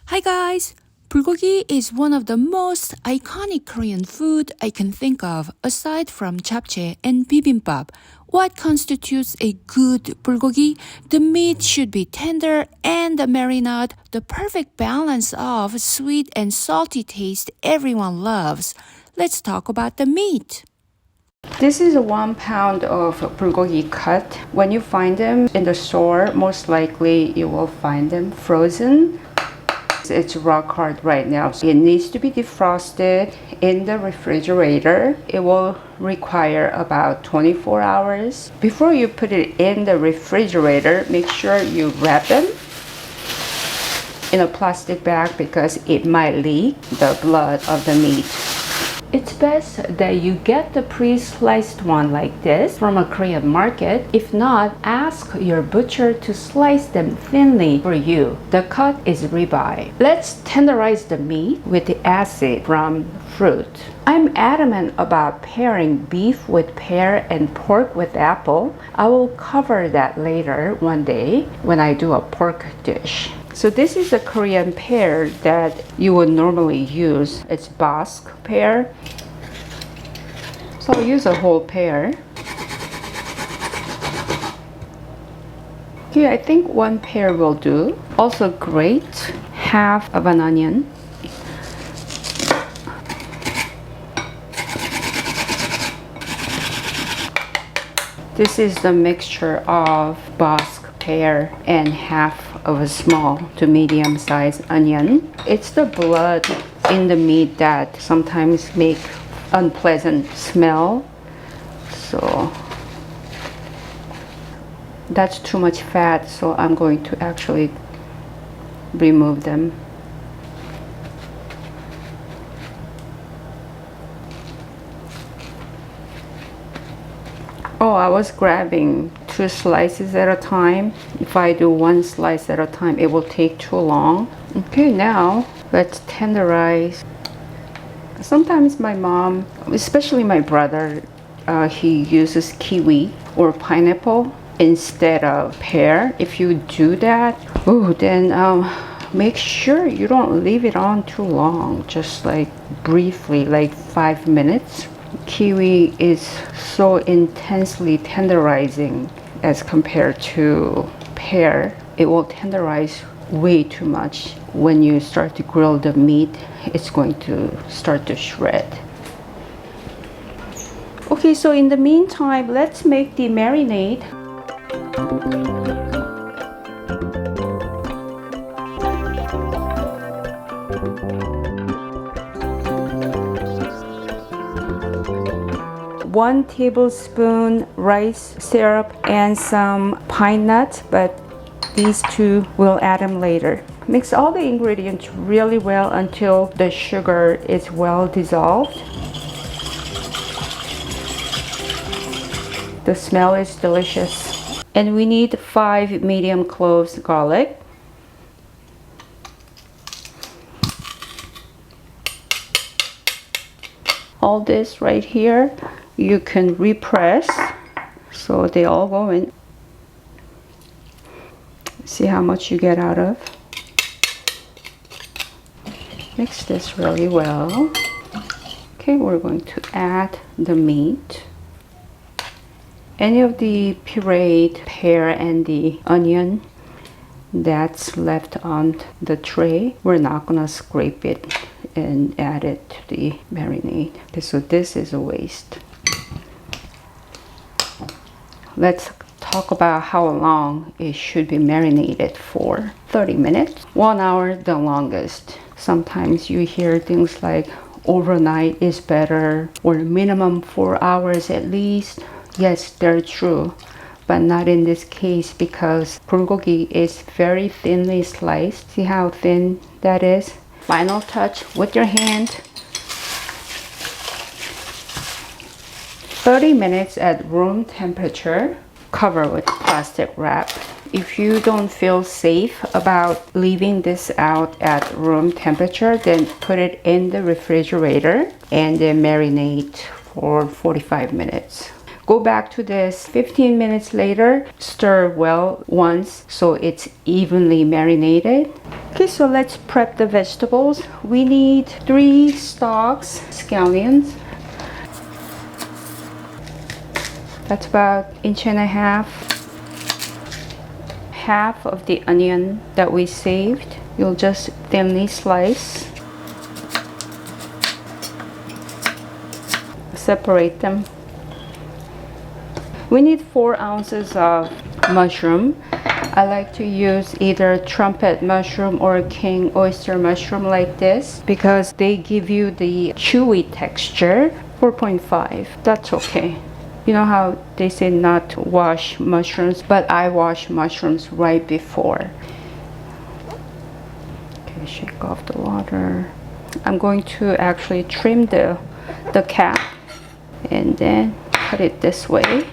Hi guys! Bulgogi is one of the most iconic Korean food I can think of aside from japchae and bibimbap. What constitutes a good bulgogi? The meat should be tender and the marinade, the perfect balance of sweet and salty taste everyone loves. Let's talk about the meat. This is a 1 pound of bulgogi cut. When you find them in the store, most likely you will find them frozen. It's rock hard right now. It needs to be defrosted in the refrigerator. It will require about 24 hours. Before you put it in the refrigerator, make sure you wrap them in a plastic bag because it might leak the blood of the meat. It's best that you get the pre-sliced one like this from a Korean market. If not, ask your butcher to slice them thinly for you. The cut is ribeye. Let's tenderize the meat with the acid from fruit. I'm adamant about pairing beef with pear and pork with apple. I will cover that later one day when I do a pork dish. So this is the Korean pear that you would normally use. It's Basque pear. So I'll use a whole pear. Okay, I think 1 pear will do. Also grate half of an onion. This is the mixture of Basque pear and half of a small to medium sized onion. It's the blood in the meat that sometimes make unpleasant smell. So that's too much fat, so I'm going to actually remove them. Oh, I was grabbing 2 slices at a time. If I do 1 slice at a time, it will take too long. Okay, now let's tenderize. Sometimes my mom, especially my brother, he uses kiwi or pineapple instead of pear. If you do that, then make sure you don't leave it on too long, just like briefly, like 5 minutes. Kiwi is so intensely tenderizing as compared to pear. It will tenderize way too much. When you start to grill the meat, it's going to start to shred. Okay, so in the meantime, let's make the marinade. One tablespoon rice syrup and some pine nuts, but these 2 we'll add them later. Mix all the ingredients really well until the sugar is well dissolved. The smell is delicious. And we need 5 medium cloves garlic. All this right here, you can repress so they all go in. See how much you get out of. Mix this really well. Okay, we're going to add the meat. Any of the pureed pear and the onion that's left on the tray, we're not gonna scrape it and add it to the marinade. So this is a waste. Let's talk about how long it should be marinated for. 30 minutes, 1 hour the longest. Sometimes you hear things like overnight is better or minimum 4 hours at least. Yes, they're true, but not in this case because bulgogi is very thinly sliced. See how thin that is? Final touch with your hand. 30 minutes at room temperature. Cover with plastic wrap. If you don't feel safe about leaving this out at room temperature, then put it in the refrigerator and then marinate for 45 minutes. Go back to this 15 minutes later. Stir well once so it's evenly marinated. Okay, so let's prep the vegetables. We need 3 stalks, scallions. That's about 1.5 inches. Half of the onion that we saved, you'll just thinly slice. Separate them. We need 4 ounces of mushroom. I like to use either trumpet mushroom or king oyster mushroom like this because they give you the chewy texture. 4.5, that's okay. You know how they say not to wash mushrooms, but I wash mushrooms right before. Okay, shake off the water. I'm going to actually trim the cap and then cut it this way.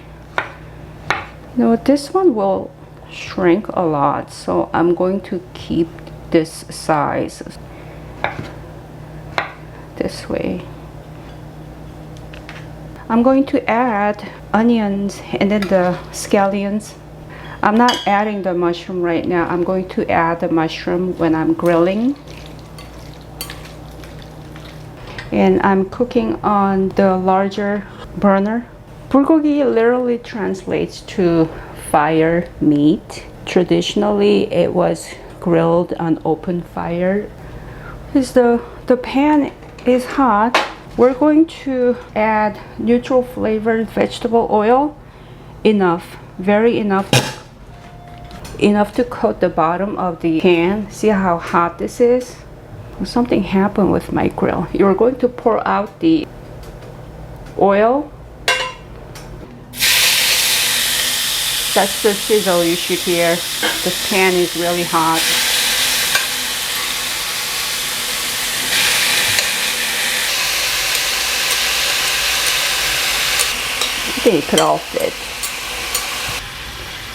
Now this one will shrink a lot, so I'm going to keep this size this way. I'm going to add onions and then the scallions. I'm not adding the mushroom right now. I'm going to add the mushroom when I'm grilling. And I'm cooking on the larger burner. Bulgogi literally translates to fire meat. Traditionally, it was grilled on open fire. Because the pan is hot, we're going to add neutral flavored vegetable oil. Enough, very enough to coat the bottom of the pan. See how hot this is? Something happened with my grill. You're going to pour out the oil. That's the sizzle you should hear. The pan is really hot. They could all fit.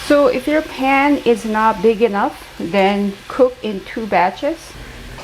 So if your pan is not big enough, then cook in 2 batches.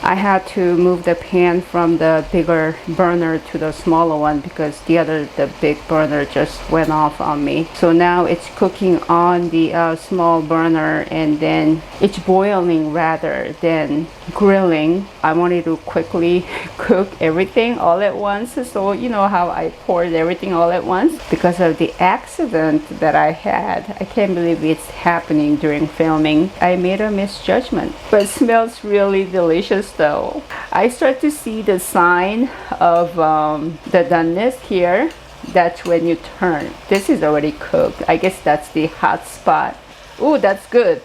I had to move the pan from the bigger burner to the smaller one because the big burner just went off on me. So now it's cooking on the small burner, and then it's boiling rather than grilling. I wanted to quickly cook everything all at once. So you know how I poured everything all at once because of the accident that I had. I can't believe it's happening during filming. I made a misjudgment, but it smells really delicious though. I start to see the sign of the doneness here. That's when you turn. This is already cooked. I guess that's the hot spot. Oh, that's good.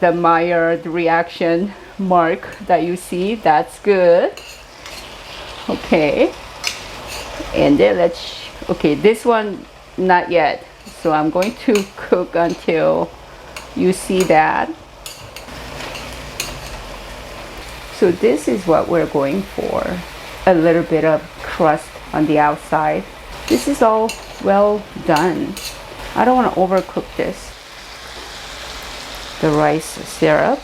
The Maillard reaction mark that you see, that's good. Okay, and then okay, this one not yet, so I'm going to cook until you see that. So this is what we're going for. A little bit of crust on the outside. This is all well done. I don't want to overcook this. The rice syrup.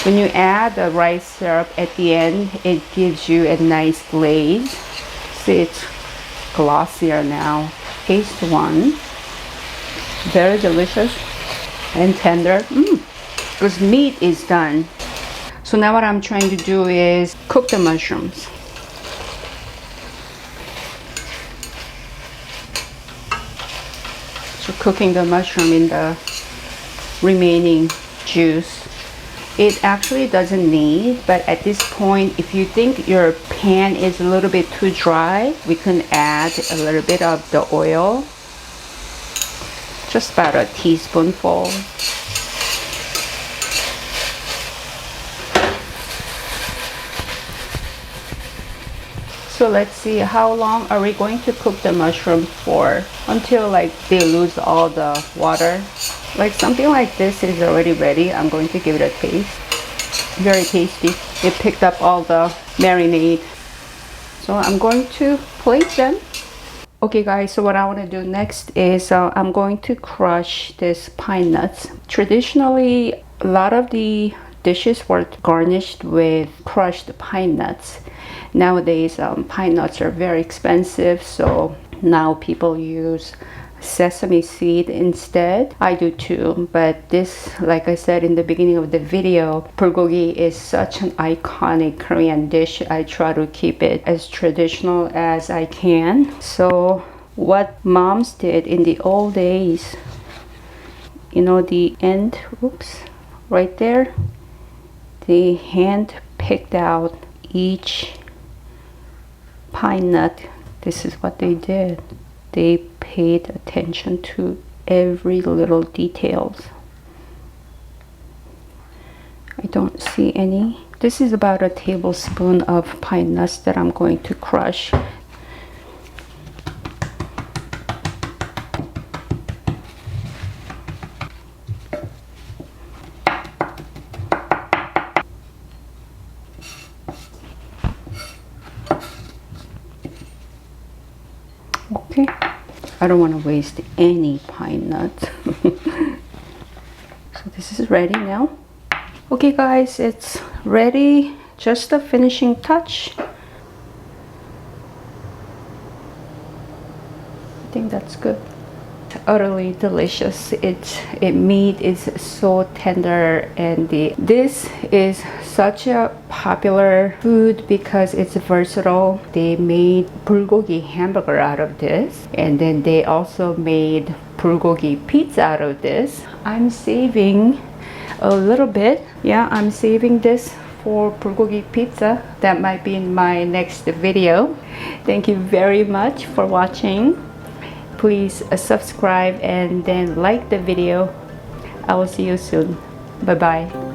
When you add the rice syrup at the end, it gives you a nice glaze. See, it's glossier now. Taste one. Very delicious and tender. Because meat is done. So now what I'm trying to do is cook the mushrooms. So cooking the mushroom in the remaining juice. It actually doesn't need, but at this point, if you think your pan is a little bit too dry, we can add a little bit of the oil. Just about a teaspoonful. So let's see, how long are we going to cook the mushroom for? Until like they lose all the water. Like something like this is already ready. I'm going to give it a taste. Very tasty. It picked up all the marinade. So I'm going to plate them. Okay guys, so what I want to do next is I'm going to crush this pine nuts. Traditionally, a lot of the dishes were garnished with crushed pine nuts. Nowadays, pine nuts are very expensive, so now people use sesame seed instead. I do too, but this, like I said in the beginning of the video, bulgogi is such an iconic Korean dish. I try to keep it as traditional as I can. So what moms did in the old days, you know, the end, oops, right there, they hand picked out each pine nut. This is what they did. They paid attention to every little details. I don't see any. This is about a tablespoon of pine nuts that I'm going to crush. Okay, I don't want to waste any pine nuts. So this is ready now. Okay guys, it's ready. Just a finishing touch. I think that's good. Utterly delicious. It meat is so tender, and this is such a popular food because it's versatile. They made bulgogi hamburger out of this, and then they also made bulgogi pizza out of this. I'm saving a little bit. Yeah, I'm saving this for bulgogi pizza. That might be in my next video. Thank you very much for watching. Please subscribe and then like the video. I will see you soon. Bye bye.